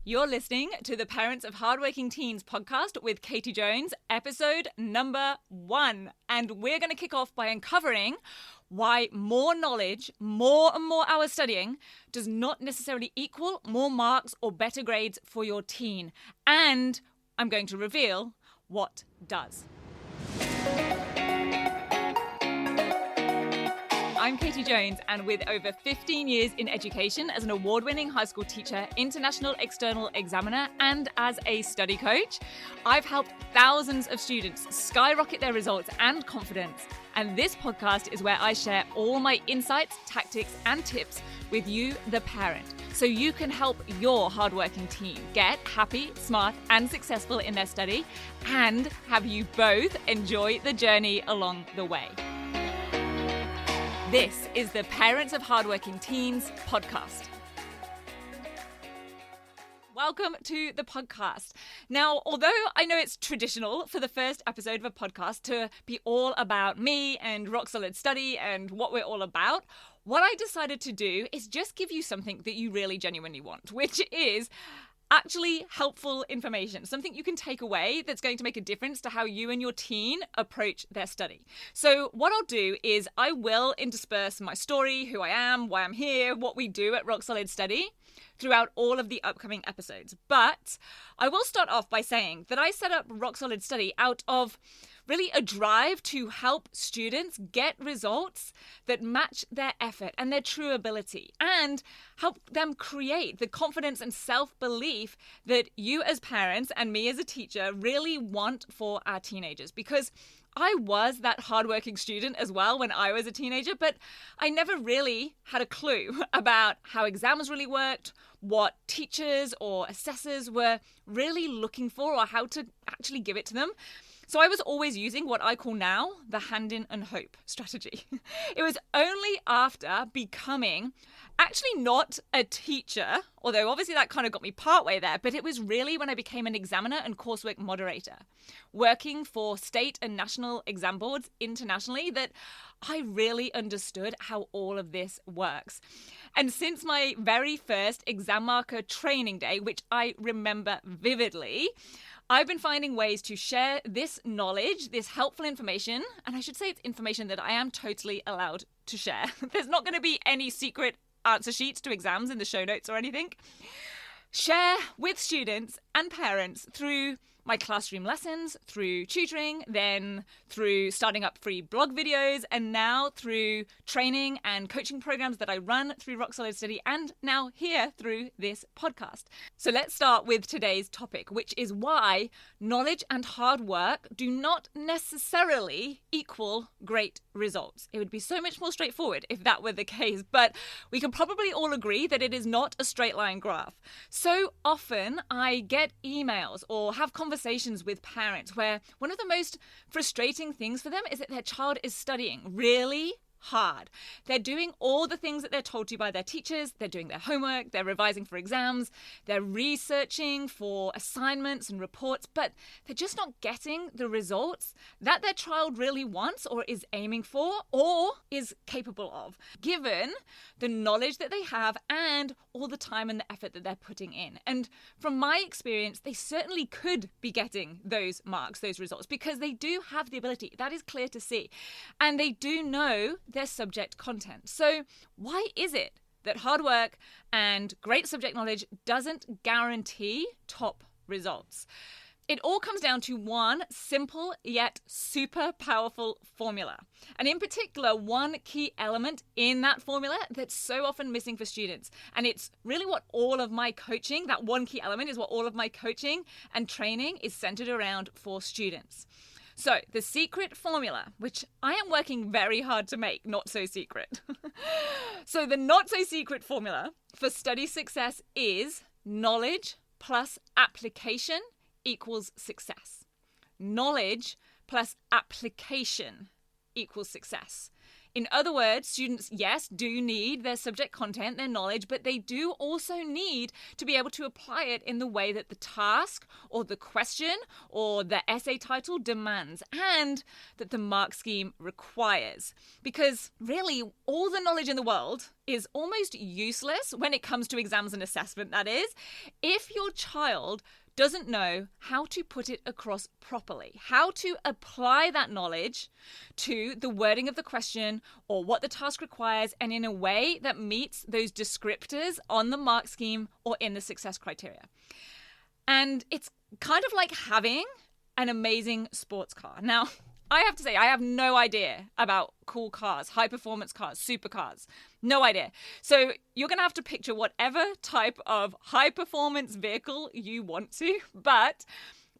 You're listening to the Parents of Hardworking Teens podcast with Katie Jones, episode number 1. And we're going to kick off by uncovering why more knowledge, more and more hours studying does not necessarily equal more marks or better grades for your teen. And I'm going to reveal what does. I'm Katie Jones, and with over 15 years in education as an award-winning high school teacher, international external examiner, and as a study coach, I've helped thousands of students skyrocket their results and confidence. And this podcast is where I share all my insights, tactics, and tips with you, the parent, so you can help your hardworking teen get happy, smart, and successful in their study, and have you both enjoy the journey along the way. This is the Parents of Hardworking Teens podcast. Welcome to the podcast. Now, although I know it's traditional for the first episode of a podcast to be all about me and rock solid study and what we're all about, what I decided to do is just give you something that you really genuinely want, which is actually helpful information, something you can take away that's going to make a difference to how you and your teen approach their study. So what I'll do is I will intersperse my story, who I am, why I'm here, what we do at Rock Solid Study throughout all of the upcoming episodes. But I will start off by saying that I set up Rock Solid Study out of really a drive to help students get results that match their effort and their true ability, and help them create the confidence and self-belief that you as parents and me as a teacher really want for our teenagers. Because I was that hardworking student as well when I was a teenager, but I never really had a clue about how exams really worked, what teachers or assessors were really looking for, or how to actually give it to them. So I was always using what I call now the hand in and hope strategy. It was only after becoming actually not a teacher, although obviously that kind of got me partway there, but it was really when I became an examiner and coursework moderator, working for state and national exam boards internationally, that I really understood how all of this works. And since my very first exam marker training day, which I remember vividly, I've been finding ways to share this knowledge, this helpful information, and I should say it's information that I am totally allowed to share. There's not going to be any secret answer sheets to exams in the show notes or anything. Share with students and parents through my classroom lessons, through tutoring, then through starting up free blog videos, and now through training and coaching programs that I run through Rock Solid Study, and now here through this podcast. So let's start with today's topic, which is why knowledge and hard work do not necessarily equal great results. It would be so much more straightforward if that were the case, but we can probably all agree that it is not a straight line graph. So often I get emails or have conversations with parents where one of the most frustrating things for them is that their child is studying really hard. They're doing all the things that they're told to by their teachers. They're doing their homework, they're revising for exams, they're researching for assignments and reports, but they're just not getting the results that their child really wants or is aiming for or is capable of, given the knowledge that they have and all the time and the effort that they're putting in. And from my experience, they certainly could be getting those marks, those results, because they do have the ability. That is clear to see. And they do know their subject content. So why is it that hard work and great subject knowledge doesn't guarantee top results? It all comes down to one simple yet super powerful formula. And in particular, one key element in that formula that's so often missing for students. And it's really what all of my coaching, that one key element is what all of my coaching and training is centered around for students. So the secret formula, which I am working very hard to make not so secret. So the not so secret formula for study success is knowledge plus application equals success. Knowledge plus application equals success. In other words, students, yes, do need their subject content, their knowledge, but they do also need to be able to apply it in the way that the task or the question or the essay title demands, and that the mark scheme requires. Because really, all the knowledge in the world is almost useless when it comes to exams and assessment, that is, if your child doesn't know how to put it across properly, how to apply that knowledge to the wording of the question or what the task requires, and in a way that meets those descriptors on the mark scheme or in the success criteria. And it's kind of like having an amazing sports car. Now, I have to say, I have no idea about cool cars, high-performance cars, supercars. No idea. So you're going to have to picture whatever type of high-performance vehicle you want to, but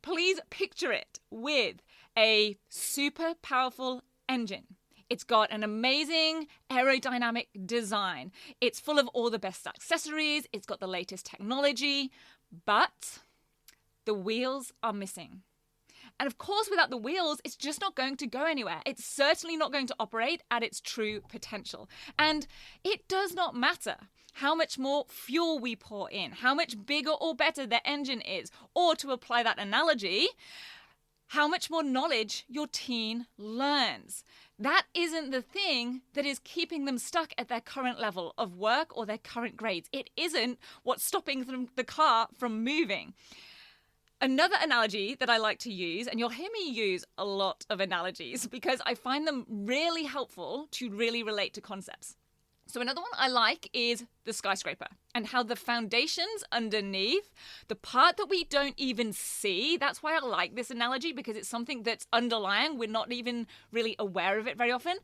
please picture it with a super powerful engine. It's got an amazing aerodynamic design. It's full of all the best accessories. It's got the latest technology, but the wheels are missing. And of course, without the wheels, it's just not going to go anywhere. It's certainly not going to operate at its true potential. And it does not matter how much more fuel we pour in, how much bigger or better the engine is, or to apply that analogy, how much more knowledge your teen learns. That isn't the thing that is keeping them stuck at their current level of work or their current grades. It isn't what's stopping the car from moving. Another analogy that I like to use, and you'll hear me use a lot of analogies because I find them really helpful to really relate to concepts. So another one I like is the skyscraper and how the foundations underneath, the part that we don't even see, that's why I like this analogy, because it's something that's underlying. We're not even really aware of it very often.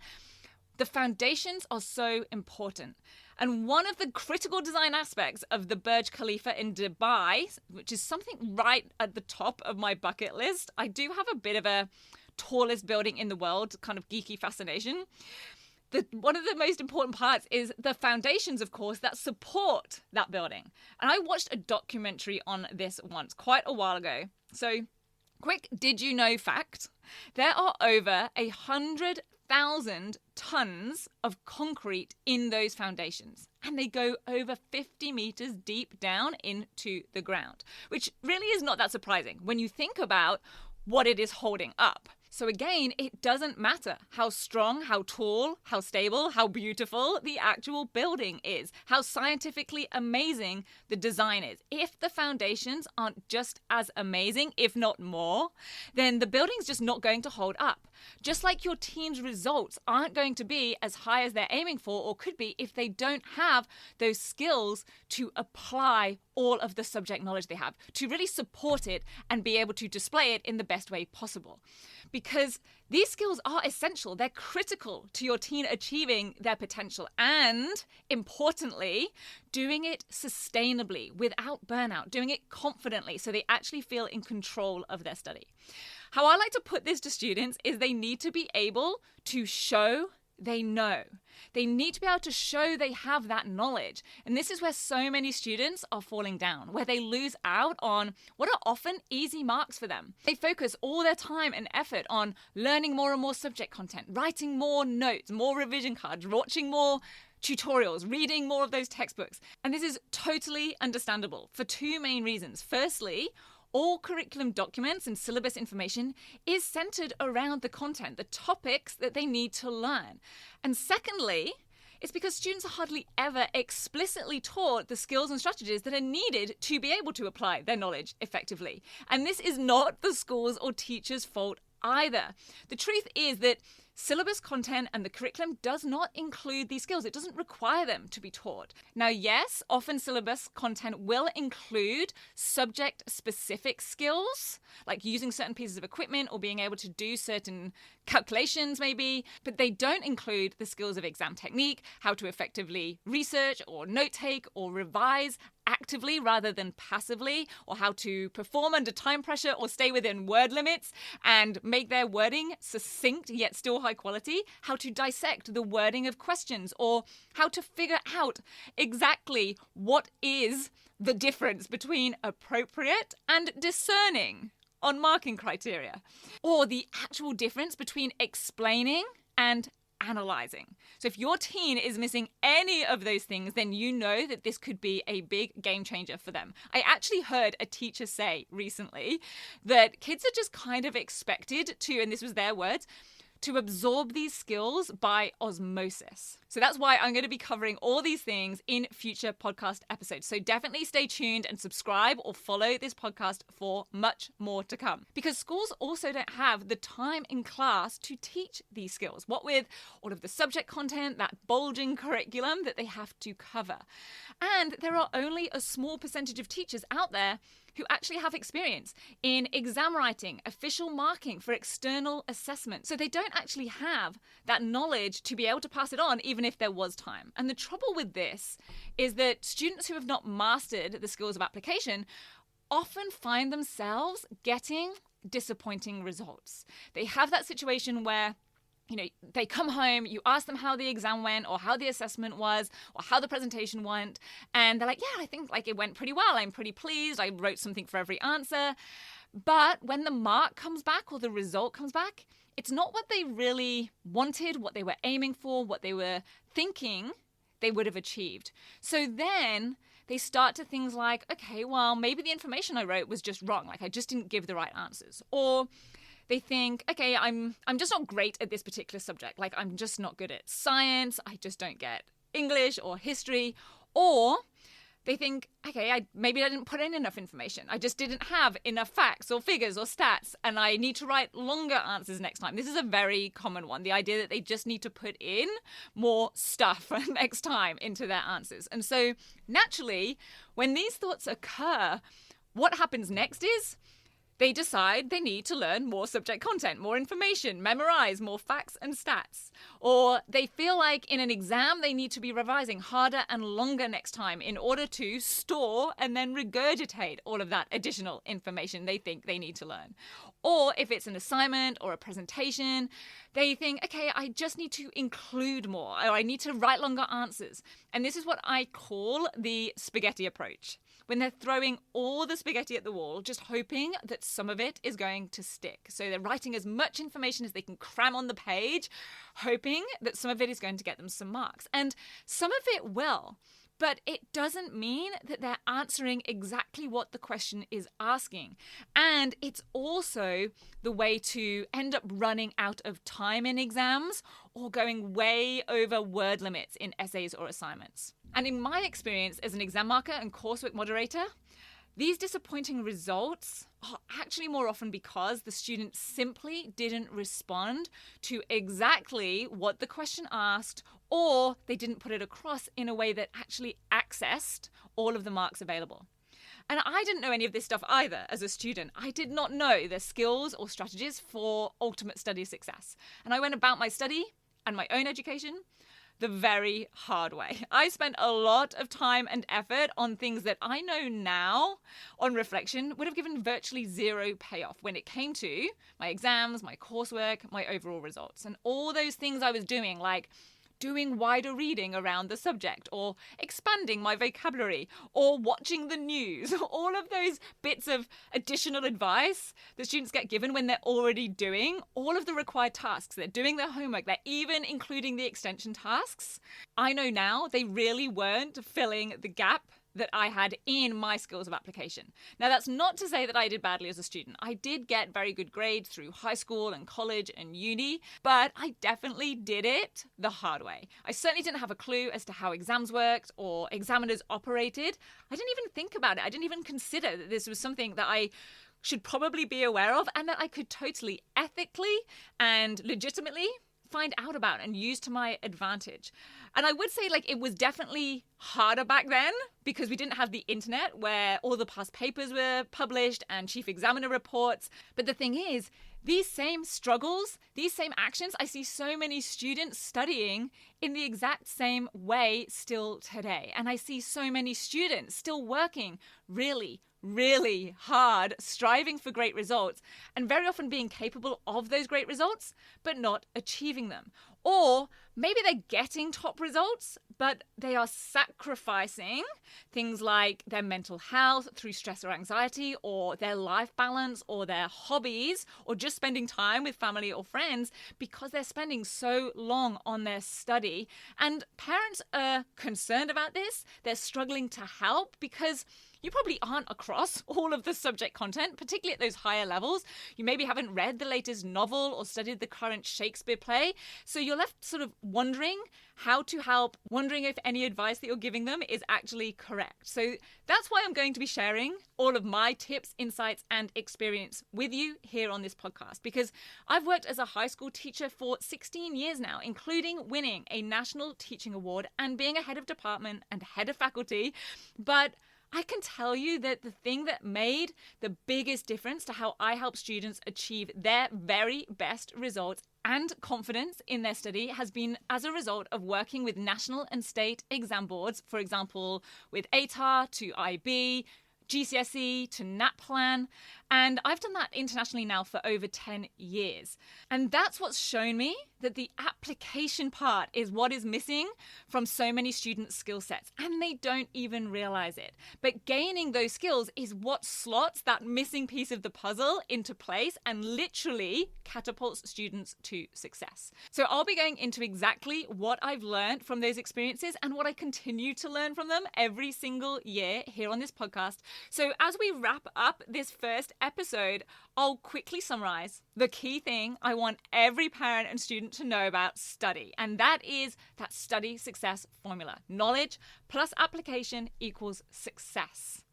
The foundations are so important. And one of the critical design aspects of the Burj Khalifa in Dubai, which is something right at the top of my bucket list, I do have a bit of a tallest building in the world kind of geeky fascination. One of the most important parts is the foundations, of course, that support that building. And I watched a documentary on this once, quite a while ago. So, quick did you know fact, there are over 100,000 tons of concrete in those foundations, and they go over 50 meters deep down into the ground, which really is not that surprising when you think about what it is holding up. So again, it doesn't matter how strong, how tall, how stable, how beautiful the actual building is, how scientifically amazing the design is. If the foundations aren't just as amazing, if not more, then the building's just not going to hold up. Just like your teen's results aren't going to be as high as they're aiming for or could be if they don't have those skills to apply all of the subject knowledge they have, to really support it and be able to display it in the best way possible. Because these skills are essential. They're critical to your teen achieving their potential and, importantly, doing it sustainably without burnout, doing it confidently so they actually feel in control of their study. How I like to put this to students is they need to be able to show they know. They need to be able to show they have that knowledge. And this is where so many students are falling down, where they lose out on what are often easy marks for them. They focus all their time and effort on learning more and more subject content, writing more notes, more revision cards, watching more tutorials, reading more of those textbooks. And this is totally understandable for two main reasons. Firstly, all curriculum documents and syllabus information is centered around the content, the topics that they need to learn. And secondly, it's because students are hardly ever explicitly taught the skills and strategies that are needed to be able to apply their knowledge effectively. And this is not the school's or teacher's fault either. The truth is that syllabus content and the curriculum does not include these skills. It doesn't require them to be taught. Now, yes, often syllabus content will include subject-specific skills, like using certain pieces of equipment or being able to do certain calculations maybe, but they don't include the skills of exam technique, how to effectively research or note take or revise actively rather than passively, or how to perform under time pressure or stay within word limits and make their wording succinct yet still high quality, how to dissect the wording of questions, or how to figure out exactly what is the difference between appropriate and discerning on marking criteria, or the actual difference between explaining and analyzing. So if your teen is missing any of those things, then you know that this could be a big game changer for them. I actually heard a teacher say recently that kids are just kind of expected to, and this was their words, to absorb these skills by osmosis. So that's why I'm going to be covering all these things in future podcast episodes. So definitely stay tuned and subscribe or follow this podcast for much more to come. Because schools also don't have the time in class to teach these skills. What with all of the subject content, that bulging curriculum that they have to cover. And there are only a small percentage of teachers out there who actually have experience in exam writing, official marking for external assessment. So they don't actually have that knowledge to be able to pass it on, even if there was time. And the trouble with this is that students who have not mastered the skills of application often find themselves getting disappointing results. They have that situation where they come home, you ask them how the exam went or how the assessment was or how the presentation went, and they're like, yeah, I think it went pretty well. I'm pretty pleased. I wrote something for every answer. But when the mark comes back or the result comes back, it's not what they really wanted, what they were aiming for, what they were thinking they would have achieved. So then they start to things like, okay, well, maybe the information I wrote was just wrong. I just didn't give the right answers. Or they think, okay, I'm just not great at this particular subject. I'm just not good at science. I just don't get English or history. Or they think, okay, maybe I didn't put in enough information. I just didn't have enough facts or figures or stats, and I need to write longer answers next time. This is a very common one, the idea that they just need to put in more stuff next time into their answers. And so naturally, when these thoughts occur, what happens next is they decide they need to learn more subject content, more information, memorize more facts and stats. Or they feel like in an exam they need to be revising harder and longer next time in order to store and then regurgitate all of that additional information they think they need to learn. Or if it's an assignment or a presentation, they think, okay, I just need to include more, or I need to write longer answers. And this is what I call the spaghetti approach. When they're throwing all the spaghetti at the wall, just hoping that some of it is going to stick. So they're writing as much information as they can cram on the page, hoping that some of it is going to get them some marks. And some of it will, but it doesn't mean that they're answering exactly what the question is asking. And it's also the way to end up running out of time in exams or going way over word limits in essays or assignments. And in my experience as an exam marker and coursework moderator, these disappointing results are actually more often because the student simply didn't respond to exactly what the question asked, or they didn't put it across in a way that actually accessed all of the marks available. And I didn't know any of this stuff either as a student. I did not know the skills or strategies for ultimate study success. And I went about my study and my own education the very hard way. I spent a lot of time and effort on things that I know now, on reflection, would have given virtually zero payoff when it came to my exams, my coursework, my overall results. And all those things I was doing, like doing wider reading around the subject, or expanding my vocabulary, or watching the news, all of those bits of additional advice that students get given when they're already doing all of the required tasks. They're doing their homework, they're even including the extension tasks. I know now they really weren't filling the gap that I had in my skills of application. Now, that's not to say that I did badly as a student. I did get very good grades through high school and college and uni, but I definitely did it the hard way. I certainly didn't have a clue as to how exams worked or examiners operated. I didn't even think about it. I didn't even consider that this was something that I should probably be aware of and that I could totally ethically and legitimately find out about and use to my advantage. And I would say it was definitely harder back then because we didn't have the internet where all the past papers were published and chief examiner reports. But the thing is, these same struggles, these same actions, I see so many students studying in the exact same way still today. And I see so many students still working really hard, striving for great results, and very often being capable of those great results, but not achieving them. Or maybe they're getting top results, but they are sacrificing things like their mental health through stress or anxiety, or their life balance, or their hobbies, or just spending time with family or friends because they're spending so long on their study. And parents are concerned about this. They're struggling to help because you probably aren't across all of the subject content, particularly at those higher levels. You maybe haven't read the latest novel or studied the current Shakespeare play. So you're left sort of wondering how to help, wondering if any advice that you're giving them is actually correct. So that's why I'm going to be sharing all of my tips, insights, and experience with you here on this podcast, because I've worked as a high school teacher for 16 years now, including winning a National Teaching Award and being a head of department and head of faculty. But I can tell you that the thing that made the biggest difference to how I help students achieve their very best results and confidence in their study has been as a result of working with national and state exam boards, for example, with ATAR to IB, GCSE to NAPLAN, and I've done that internationally now for over 10 years. And that's what's shown me that the application part is what is missing from so many students' skill sets, and they don't even realize it. But gaining those skills is what slots that missing piece of the puzzle into place and literally catapults students to success. So I'll be going into exactly what I've learned from those experiences and what I continue to learn from them every single year here on this podcast. So as we wrap up this first episode, I'll quickly summarize the key thing I want every parent and student to know about study, and that is that study success formula. Knowledge plus application equals success.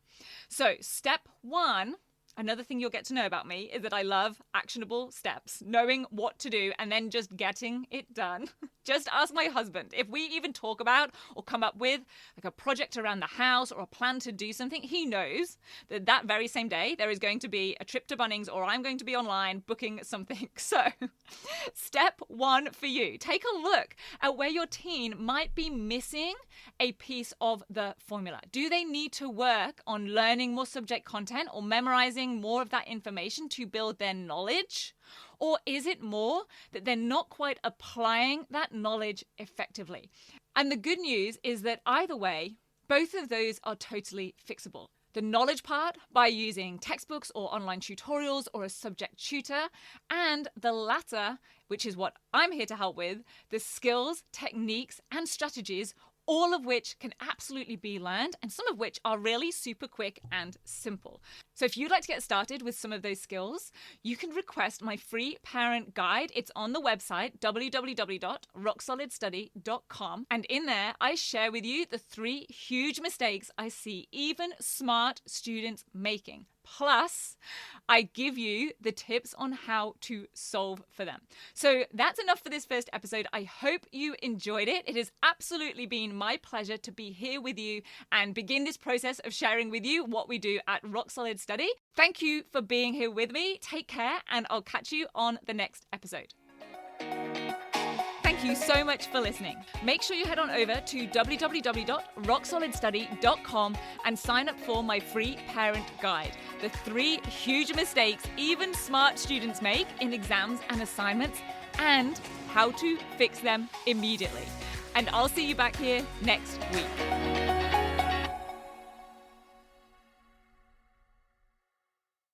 So step one, another thing you'll get to know about me is that I love actionable steps, knowing what to do and then just getting it done. Just ask my husband. If we even talk about or come up with like a project around the house or a plan to do something, he knows that that very same day there is going to be a trip to Bunnings or I'm going to be online booking something. So step one for you, take a look at where your teen might be missing a piece of the formula. Do they need to work on learning more subject content or memorizing more of that information to build their knowledge? Or is it more that they're not quite applying that knowledge effectively? And the good news is that either way, both of those are totally fixable. The knowledge part by using textbooks or online tutorials or a subject tutor, and the latter, which is what I'm here to help with, the skills, techniques, and strategies, all of which can absolutely be learned and some of which are really super quick and simple. So if you'd like to get started with some of those skills, you can request my free parent guide. It's on the website, www.rocksolidstudy.com. And in there, I share with you the 3 huge mistakes I see even smart students making. Plus, I give you the tips on how to solve for them. So that's enough for this first episode. I hope you enjoyed it. It has absolutely been my pleasure to be here with you and begin this process of sharing with you what we do at Rock Solid Study. Thank you for being here with me. Take care, and I'll catch you on the next episode. Thank you so much for listening. Make sure you head on over to www.rocksolidstudy.com and sign up for my free parent guide. The 3 huge mistakes even smart students make in exams and assignments and how to fix them immediately. And I'll see you back here next week.